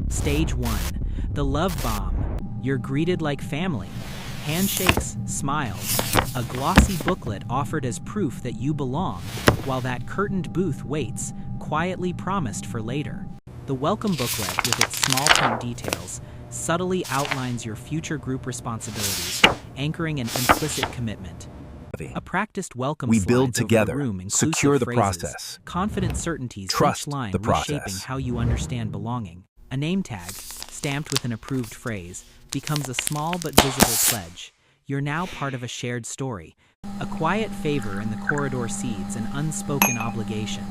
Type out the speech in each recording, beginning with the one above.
Stage 1. The Love Bomb. You're greeted like family. Handshakes, smiles, a glossy booklet offered as proof that you belong, while that curtained booth waits, quietly promised for later. The welcome booklet, with its small print details, subtly outlines your future group responsibilities, anchoring an implicit commitment. A practiced welcome We slides build over together, the room, secure the phrases, process. confident certainties, Trust each line the process. reshaping how you understand belonging. A name tag, stamped with an approved phrase, becomes a small but visible pledge. You're now part of a shared story. A quiet favor in the corridor seeds an unspoken obligation.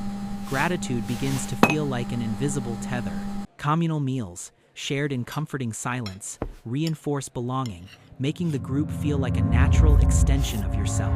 Gratitude begins to feel like an invisible tether. Communal meals, shared in comforting silence, reinforce belonging, making the group feel like a natural extension of yourself.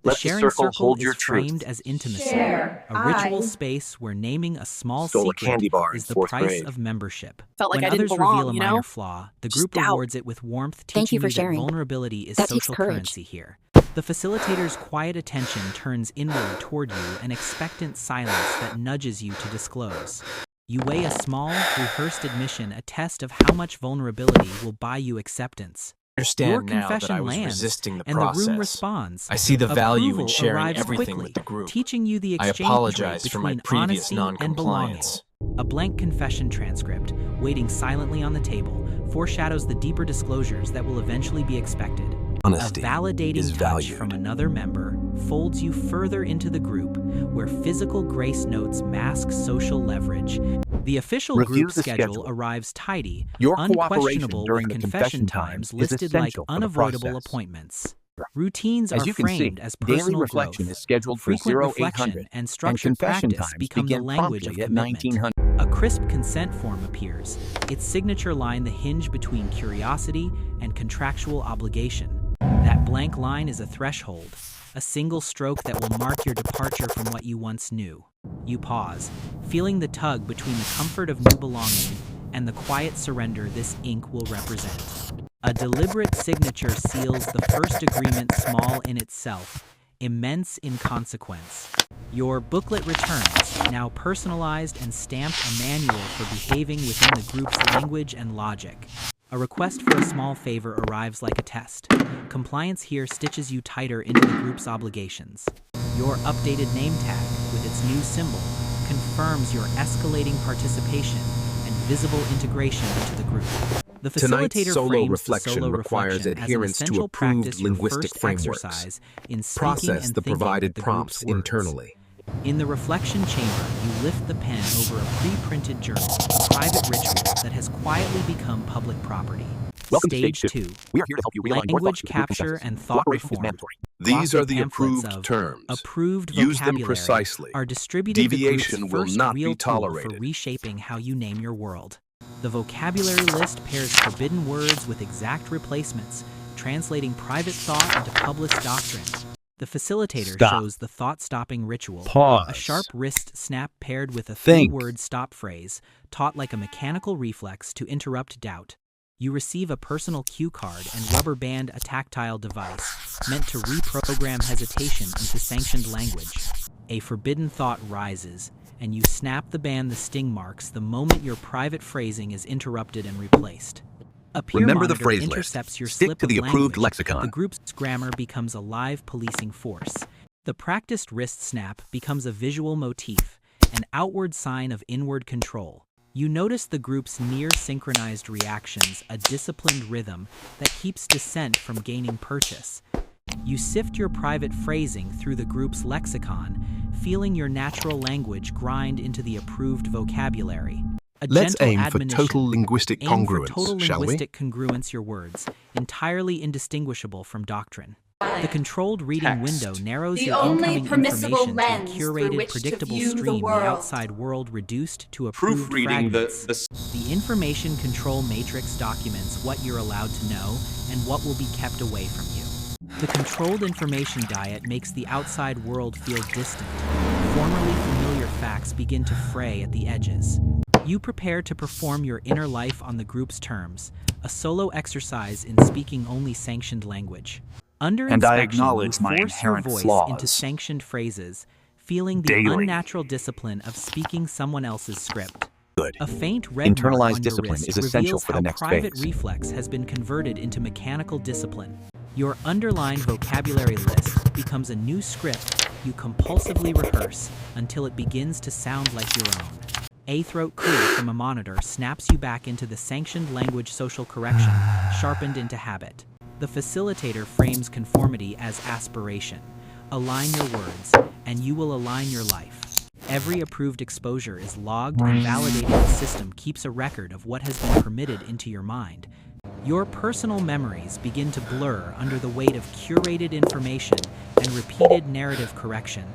The Let the sharing circle hold is your framed truth. as intimacy, Share. a ritual I space where naming a small Stole a secret candy bar in is the fourth price grade. of membership. Felt like When I didn't others belong, reveal a you minor know? flaw, the Just group doubt. rewards it with warmth, Thank you teaching for that sharing. vulnerability is That takes social courage. currency here. The facilitator's quiet attention turns inward toward you, an expectant silence that nudges you to disclose. You weigh a small, rehearsed admission, a test of how much vulnerability will buy you acceptance. Understand Your now that confession I was lands, resisting the and process. the room responds. I see the value in Approval sharing arrives everything quickly, with the group. teaching you the I exchange apologize rate for my between previous honesty and belonging. non-compliance. A blank confession transcript, waiting silently on the table, foreshadows the deeper disclosures that will eventually be expected. Honesty A validating is touch valued. from another member folds you further into the group, where physical grace notes mask social leverage. The official Review group the schedule schedule. arrives tidy, Your cooperation unquestionable, during with the confession confession times times is listed like essential for the unavoidable process. appointments. Routines As are you can see, framed as daily personal reflection growth. is scheduled for Frequent 0800, reflection and structured confession practice times become the begin language of promptly at commitment. 1900. A crisp consent form appears, its signature line the hinge between curiosity and contractual obligation. That blank line is a threshold, a single stroke that will mark your departure from what you once knew. You pause, feeling the tug between the comfort of new belonging and the quiet surrender this ink will represent. A deliberate signature seals the first agreement, small in itself, immense in consequence. Your booklet returns, now personalized and stamped, a manual for behaving within the group's language and logic. A request for a small favor arrives like a test. Compliance here stitches you tighter into the group's obligations. Your updated name tag, with its new symbol, confirms your escalating participation and visible integration into the group. The Tonight's facilitator solo frames the reflection solo requires reflection as an adherence to essential approved practice, your linguistic first frameworks. exercise in speaking Process and the thinking provided the prompts group's words. internally. In the reflection chamber, you lift the pen over a pre-printed journal, a private ritual that has quietly become public property. Welcome to Stage Stage 2. 2. We are here to help you realign your Language thoughts with the group capture consensus. and thought Cooperation is reform. mandatory. These Glossy are the pamphlets approved of terms. approved Use them vocabulary precisely. are distributed Deviation the group's will first not real be tool for tolerated. reshaping how you name your world. The vocabulary list pairs forbidden words with exact replacements, translating private thought into published doctrine. The facilitator Stop. shows the thought-stopping ritual, Pause. a sharp wrist snap paired with a Think. three-word stop phrase, taught like a mechanical reflex to interrupt doubt. You receive a personal cue card and rubber band, a tactile device, meant to reprogram hesitation into sanctioned language. A forbidden thought rises, and you snap the band, the sting marks the moment your private phrasing is interrupted and replaced. A peer Remember the monitor phrase list. intercepts your Stick slip to the of approved language. lexicon. The group's grammar becomes a live policing force. The practiced wrist snap becomes a visual motif, an outward sign of inward control. You notice the group's near-synchronized reactions, a disciplined rhythm that keeps dissent from gaining purchase. You sift your private phrasing through the group's lexicon, feeling your natural language grind into the approved vocabulary. A Let's gentle aim for admonition. total linguistic Aim for congruence, total shall we? linguistic congruence, your words, entirely indistinguishable from doctrine. The controlled reading Text. window narrows The your only incoming permissible information to a lens through curated, which to predictable view the stream, the world. outside world reduced to approved Proofreading fragments. The information control matrix documents what you're allowed to know and what will be kept away from you. The controlled information diet makes the outside world feel distant. Formerly familiar facts begin to fray at the edges. You prepare to perform your inner life on the group's terms, a solo exercise in speaking only sanctioned language. Under And I inspection, acknowledge you my force your inherent voice flaws. into sanctioned phrases, feeling the Daily. unnatural discipline of speaking someone else's script. Good. A faint red mark Internalized on discipline your wrist is essential reveals for the how next private phase. reflex has been converted into mechanical discipline. Your underlined vocabulary list becomes a new script you compulsively rehearse until it begins to sound like your own. A throat clear from a monitor snaps you back into the sanctioned language social correction, sharpened into habit. The facilitator frames conformity as aspiration. Align your words, and you will align your life. Every approved exposure is logged and validated. The system keeps a record of what has been permitted into your mind. Your personal memories begin to blur under the weight of curated information and repeated narrative correction.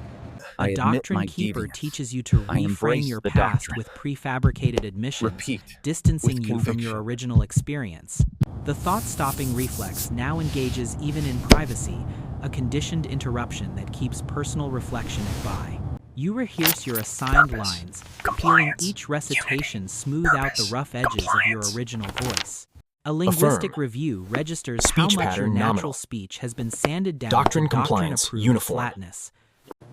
I A admit doctrine my keeper deviance. teaches you to I reframe embrace your the past doctrine. with prefabricated admissions, Repeat distancing with you from your conviction. original experience. The thought-stopping reflex now engages even in privacy, a conditioned interruption that keeps personal reflection at bay. You rehearse your assigned Purpose, lines, feeling compliance, each recitation unity, smooth out the purpose, rough edges of your compliance. original voice. A linguistic Affirm. review registers how Speech much your pattern natural nominal. speech has been sanded down Doctrine to compliance, doctrine-approved uniform. flatness.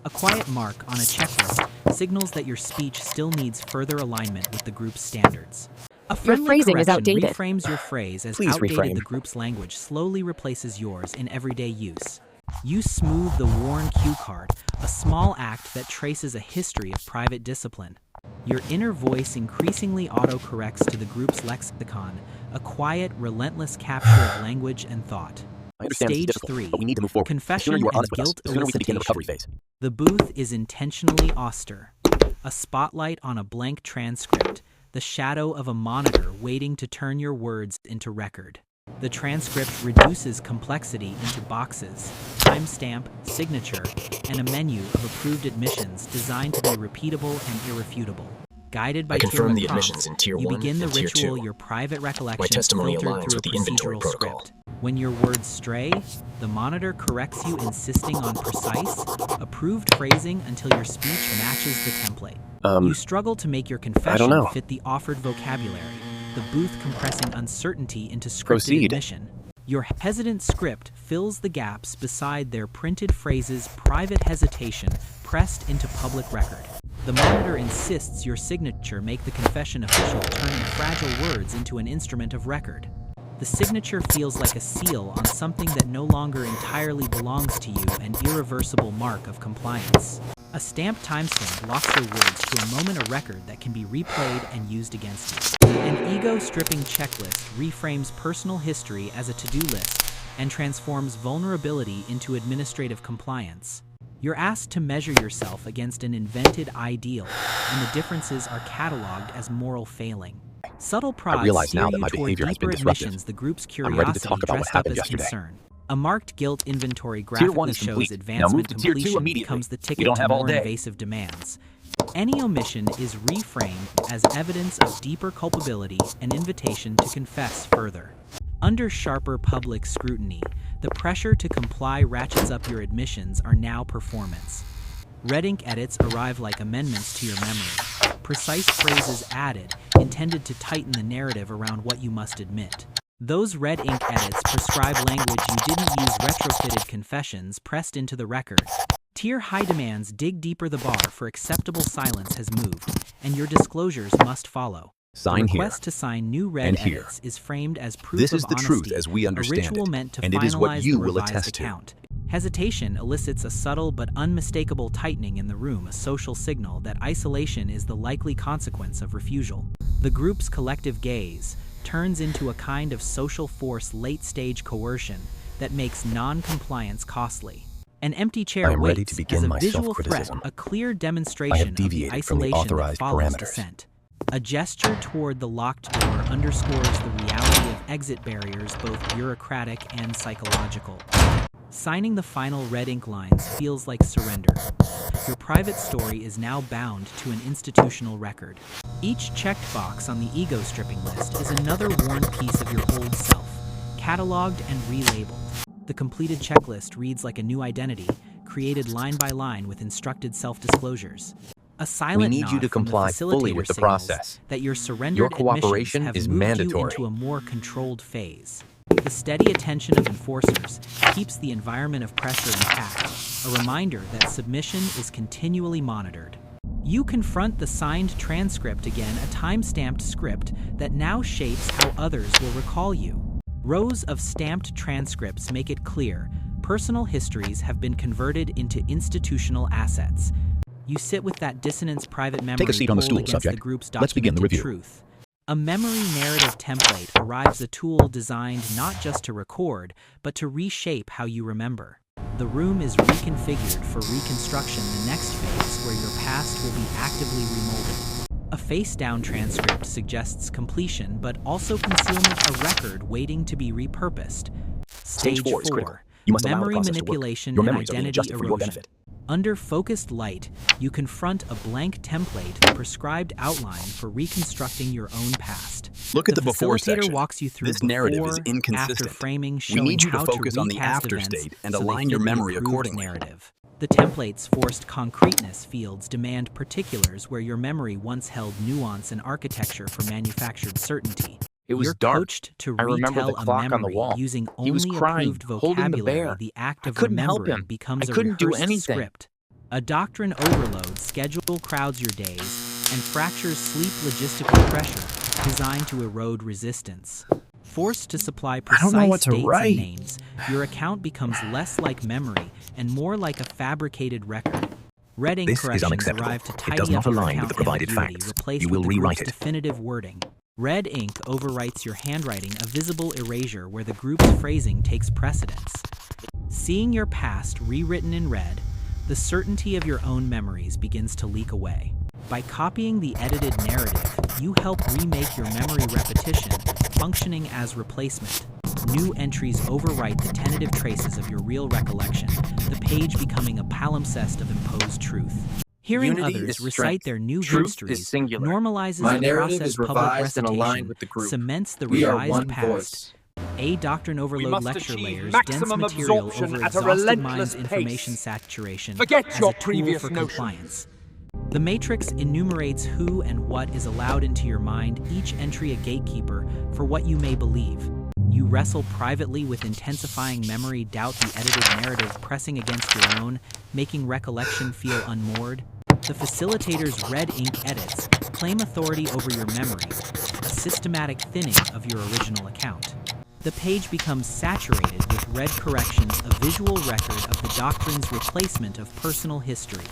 A quiet mark on a checklist signals that your speech still needs further alignment with the group's standards. A friendly phrasing is correction outdated. reframes your phrase as Please outdated. reframe. The group's language slowly replaces yours in everyday use. You smooth the worn cue card, a small act that traces a history of private discipline. Your inner voice increasingly autocorrects to the group's lexicon, a quiet, relentless capture of language and thought. I understand this is Stage difficult, 3. but we need to move forward. The Confession sooner you are and honest with us, guilt the sooner we can begin the recovery elicitation. phase. The booth is intentionally austere. A spotlight on a blank transcript, the shadow of a monitor waiting to turn your words into record. The transcript reduces complexity into boxes, timestamp, signature, and a menu of approved admissions designed to be repeatable and irrefutable. Guided by I confirm tiered the prompts, admissions in Tier you 1 begin the and Tier ritual 2. your private recollection My testimony filtered aligns through with a the inventory procedural protocol. script. When your words stray, the monitor corrects you, insisting on precise, approved phrasing until your speech matches the template. You struggle to make your confession know. fit the offered vocabulary, the booth compressing uncertainty into scripted Proceed. admission. Your hesitant script fills the gaps beside their printed phrases, private hesitation pressed into public record. The monitor insists your signature make the confession official, turning fragile words into an instrument of record. The signature feels like a seal on something that no longer entirely belongs to you, an irreversible mark of compliance. A stamped timestamp locks your words to a moment of record that can be replayed and used against you. An ego-stripping checklist reframes personal history as a to-do list and transforms vulnerability into administrative compliance. You're asked to measure yourself against an invented ideal, and the differences are cataloged as moral failing. Subtle prods realize steer now that you my toward behavior has been deeper disruptive. admissions, the group's I'm ready to curiosity talk about what dressed up happened as yesterday. concern. A marked guilt inventory Tier 1 graphically is shows complete. Now advancement move to Tier 2 completion immediately. becomes the We ticket don't to have all more day. invasive demands. Any omission is reframed as evidence of deeper culpability, an invitation to confess further. Under sharper public scrutiny, the pressure to comply ratchets up. Your admissions are now performance. Red ink edits arrive like amendments to your memory. Precise phrases added, intended to tighten the narrative around what you must admit. Those red ink edits prescribe language you didn't use. Retrofitted confessions pressed into the record. Tier high demands dig deeper. The bar for acceptable silence has moved, and your disclosures must follow. Sign The here. request to sign new red And here. edits is framed as proof This of is the honesty, truth as we a understand ritual it, meant to and finalize it is what you the will revised attest to. account. Hesitation elicits a subtle but unmistakable tightening in the room, a social signal that isolation is the likely consequence of refusal. The group's collective gaze turns into a kind of social force, late-stage coercion that makes non-compliance costly. An empty chair I am ready waits to begin as a my visual threat, self-criticism. a clear I demonstration have of the deviated from the isolation that authorized follows parameters. dissent. A gesture toward the locked door underscores the reality of exit barriers, both bureaucratic and psychological. Signing the final red ink lines feels like surrender. Your private story is now bound to an institutional record. Each checked box on the ego-stripping list is another worn piece of your old self, cataloged and relabeled. The completed checklist reads like a new identity, created line by line with instructed self-disclosures. A silent We need you nod to from the comply fully with facilitator the signals process. that your surrendered Your cooperation admissions have is moved mandatory. you into a more controlled phase. The steady attention of enforcers keeps the environment of pressure intact, a reminder that submission is continually monitored. You confront the signed transcript again, a time-stamped script that now shapes how others will recall you. Rows of stamped transcripts make it clear personal histories have been converted into institutional assets. You sit with that dissonance private memory Take a seat on the stool, against subject. the group's Let's begin the documented review. truth. A memory narrative template arrives, a tool designed not just to record, but to reshape how you remember. The room is reconfigured for reconstruction, the next phase where your past will be actively remolded. A face-down transcript suggests completion, but also concealment, a record waiting to be repurposed. Stage 4 is critical. You must allow the Memory process to work. manipulation Your and memories are being identity adjusted for your erosion. benefit. Under focused light, you confront a blank template, a prescribed outline for reconstructing your own past. Look at the before facilitator section. walks you through This narrative is before, inconsistent. after framing, We showing need you to how focus on the recast after events state and so they align your fit the memory approved accordingly. narrative. The template's forced concreteness fields demand particulars where your memory once held nuance and architecture for manufactured certainty. It was You're dark. coached to I remember the retell clock a on the memory wall. using He was only crying, approved holding the vocabulary. bear. The act I of couldn't help remembering him. becomes I a couldn't do rehearsed anything. script. A doctrine overload schedule crowds your days and fractures sleep logistical pressure designed to erode resistance. Forced to supply don't know what precise to dates write. and names, your account becomes less like memory and more like a fabricated record. Red ink This is corrections unacceptable. arrive to It tidy does not up your align with account the provided ambiguity, facts. replaced You with will the rewrite group's it. definitive wording. Red ink overwrites your handwriting, a visible erasure where the group's phrasing takes precedence. Seeing your past rewritten in red, the certainty of your own memories begins to leak away. By copying the edited narrative, you help remake your memory repetition, functioning as replacement. New entries overwrite the tentative traces of your real recollection, the page becoming a palimpsest of imposed truth. Hearing Unity others is recite strength. their new Truth is histories singular. normalizes My the narrative process. is Public revised and aligned recitation with the group. cements the We are revised one past. voice. A doctrine We overload must lecture achieve layers dense maximum material absorption over at a exhausted relentless minds, pace. information saturation Forget as your a tool previous for notions. compliance. The matrix enumerates who and what is allowed into your mind, each entry a gatekeeper for what you may believe. You wrestle privately with intensifying memory, doubt the edited narrative pressing against your own, making recollection feel unmoored. The facilitator's red ink edits claim authority over your memory, a systematic thinning of your original account. The page becomes saturated with red corrections, a visual record of the doctrine's replacement of personal history.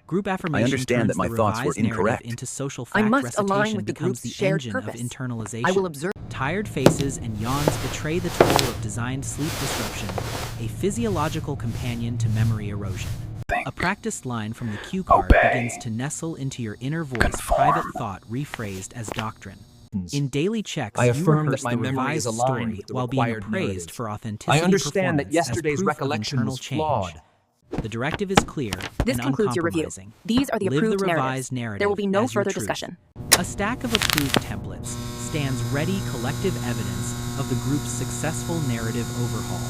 Group affirmation understand turns that my the thoughts were revised narrative incorrect. into social I fact. must align recitation with the becomes group's the shared engine purpose. of internalization. I will observe. Tired faces and yawns betray the toll of designed sleep disruption, a physiological companion to memory erosion. A practiced line from the cue card begins to nestle into your inner voice, private thought rephrased as doctrine. In daily checks, I you affirm rehearse that my the memory revised is aligned story with the while being required appraised narrative. for authenticity. I understand that performance yesterday's as proof of recollection internal was change. flawed. The directive is clear This and concludes your review. uncompromising. These are the Live approved the narratives. revised narrative There will be no as your further truth. discussion. A stack of approved templates stands ready, collective evidence of the group's successful narrative overhaul.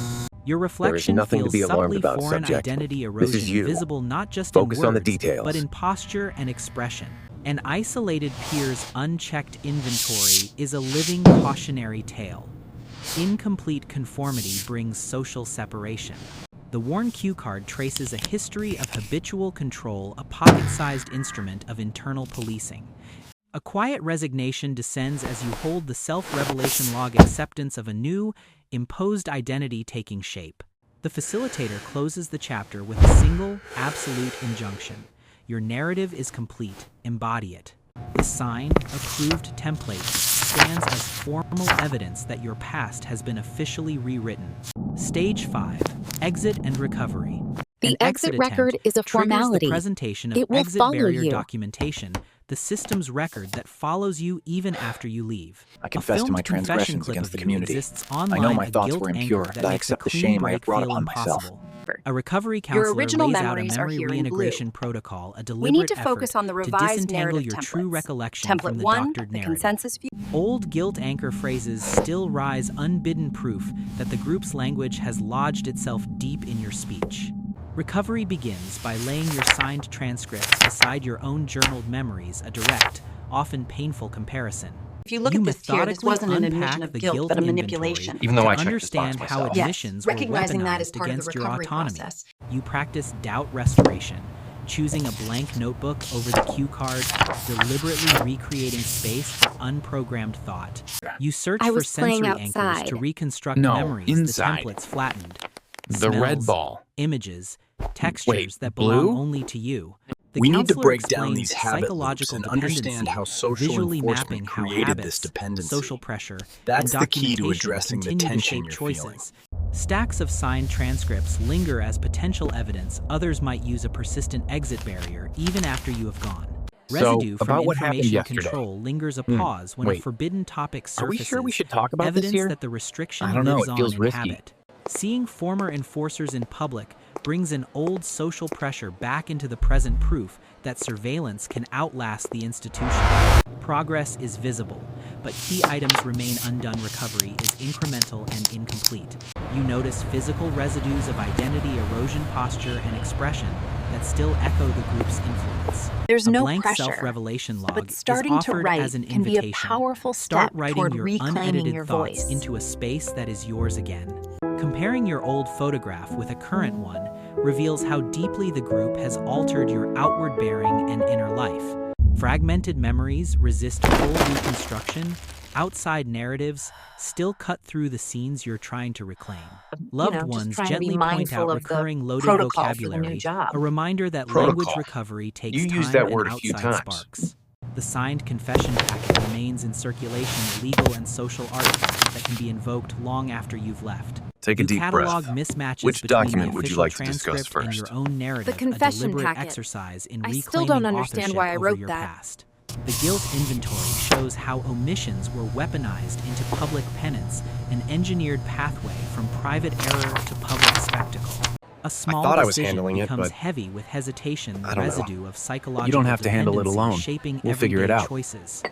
Your reflection nothing to feels be alarmed subtly about, foreign subject. identity This is erosion you. visible not just Focus in words, on the details. but in posture and expression. An isolated peer's unchecked inventory is a living cautionary tale. Incomplete conformity brings social separation. The worn cue card traces a history of habitual control, a pocket-sized instrument of internal policing. A quiet resignation descends as you hold the self-revelation log, acceptance of a new, imposed identity taking shape. The facilitator closes the chapter with a single, absolute injunction. Your narrative is complete. Embody it. The signed, approved template stands as formal evidence that your past has been officially rewritten. Stage 5. Exit and recovery. The An exit attempt record is a triggers formality. the presentation of It will exit follow barrier you. documentation, the system's record that follows you even after you leave. I confess to my transgressions against the community. I know my thoughts were impure, but I accept the shame I have brought upon myself. A recovery counselor original lays out a memories are memory here in reintegration protocol, a We deliberate need to effort focus on the to revised disentangle narrative your templates. true recollection Template from the 1, doctored the narrative. consensus view. Old guilt anchor phrases still rise, unbidden proof that the group's language has lodged itself deep in your speech. Recovery begins by laying your signed transcripts beside your own journaled memories, a direct, often painful comparison. If you look at this here, this methodically wasn't an unpack admission of the guilt, but a inventory manipulation. Even though to I checked this box understand how myself. Yes, admissions were recognizing that as weaponized part of the against your recovery autonomy. process. You practice doubt restoration, choosing a blank notebook over the cue card, deliberately recreating space for unprogrammed thought. You search for sensory anchors to reconstruct memories inside. the templates flattened. The Smells, red ball. Images, textures that blue? belong only to you. The We need to counselor break down explains these habit loops psychological and understand dependency, how social visually enforcement mapping how created habits, this dependency. social pressure, That's and the key to documentation addressing the continue to tension shape you're choices. feeling. Stacks of signed transcripts linger as potential evidence. Others might use a persistent exit barrier even after you have gone. Residue from about what happened information yesterday. control lingers a pause when a wait. forbidden topic surfaces. Are we sure we should talk about evidence this here? that the restriction I don't know, lives it feels on in risky. habit. Seeing former enforcers in public brings an old social pressure back into the present, proof that surveillance can outlast the institution. Progress is visible, but key items remain undone. Recovery is incremental and incomplete. You notice physical residues of identity, erosion, posture, and expression that still echo the group's influence. There's a no blank pressure, self-revelation log but is starting to offered write as an can be a invitation. powerful Start step writing toward your reclaiming unedited your thoughts voice. into a space that is yours again. Comparing your old photograph with a current one reveals how deeply the group has altered your outward bearing and inner life. Fragmented memories resist full reconstruction. Outside narratives still cut through the scenes you're trying to reclaim. Loved ones gently point out recurring loaded vocabulary, a reminder that language recovery takes You time used that and word a few outside times. sparks. The signed confession packet remains in circulation, a legal and social artifact that can be invoked long after you've left. Take a deep catalog breath. mismatches Which between document the would you official like to discuss transcript and first? your own narrative, The confession a deliberate packet. exercise in I reclaiming still don't understand authorship why I over wrote your that. past. The guilt inventory shows how omissions were weaponized into public penance, an engineered pathway from private error to public spectacle. A small thought I was decision handling it, becomes but heavy with hesitation, the I don't know. residue of psychological You don't have to handle it dependency alone. shaping We'll figure it everyday out. choices.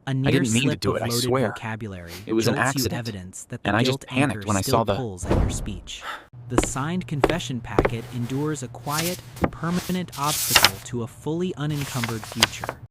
A near didn't mean to slip do of it, I loaded swear. vocabulary It was an jolts you accident. evidence that the And I guilt just panicked anchor when I still saw the- pulls at your speech. The signed confession packet endures a quiet, permanent obstacle to a fully unencumbered future.